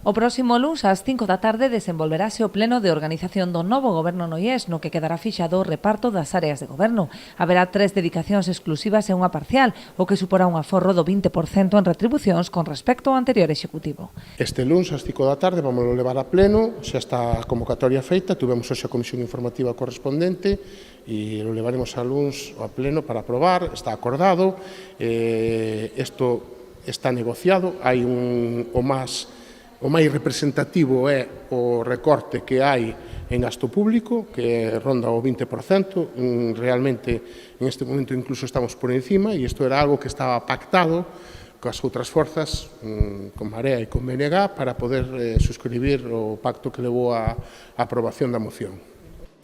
O próximo luns ás 5 da tarde desenvolverase o pleno de organización do novo goberno noiés, no que quedará fixado o reparto das áreas de goberno. Haberá 3 dedicacións exclusivas e unha parcial, o que suporá un aforro do 20% en retribucións con respecto ao anterior executivo. Este luns ás 5 da tarde vamos a levar a pleno, xa está a convocatoria feita, tuvemos hoxe a comisión informativa correspondente e lo levaremos a luns ao pleno para aprobar, está acordado, isto está negociado, hai o máis representativo é o recorte que hai en gasto público, que ronda o 20%, realmente en este momento incluso estamos por encima, e isto era algo que estaba pactado coas outras forzas, con Marea e con BNG, para poder suscribir o pacto que levou á aprobación da moción.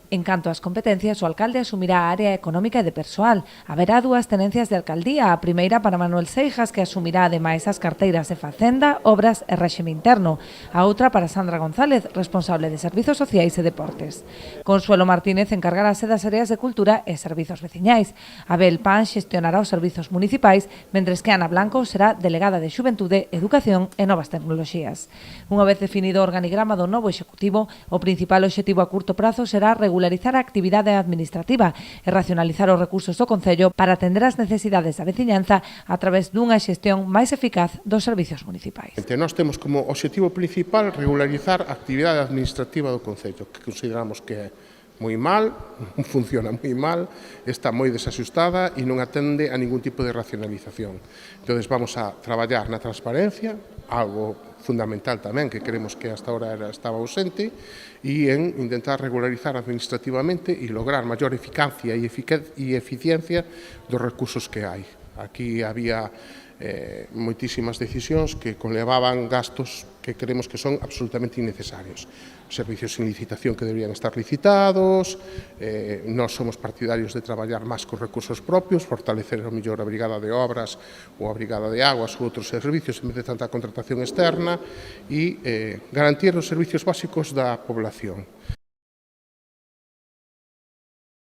En canto ás competencias, o alcalde asumirá a área económica e de persoal. Haberá 2 tenencias de alcaldía, a primeira para Manuel Seijas, que asumirá ademais as carteiras de Facenda, Obras e Réxime Interno. A outra para Sandra González, responsable de Servizos Sociais e Deportes. Consuelo Martínez encargarase das áreas de Cultura e Servizos Veciñais. Abel Pan xestionará os servizos municipais, mentres que Ana Blanco será delegada de Xuventude, Educación e Novas Tecnoloxías. Unha vez definido o organigrama do novo executivo, o principal obxectivo a curto prazo será regularizar a actividade administrativa e racionalizar os recursos do Concello para atender as necesidades da veciñanza a través dunha xestión máis eficaz dos servizos municipais. Nós temos como obxectivo principal regularizar a actividade administrativa do Concello, que consideramos que é moi mal, funciona moi mal, está moi desaxustada e non atende a ningún tipo de racionalización. Entón, vamos a traballar na transparencia, algo fundamental tamén, que creemos que hasta ahora estaba ausente, e en intentar regularizar administrativamente e lograr maior eficacia e eficiencia dos recursos que hai. Aquí había moitísimas decisións que conlevaban gastos que creemos que son absolutamente innecesarios. Servicios sin licitación que deberían estar licitados, nós somos partidarios de traballar máis con recursos propios, fortalecer a mellor a Brigada de Obras ou a Brigada de Aguas ou outros servicios en vez de tanta contratación externa e garantir os servicios básicos da población.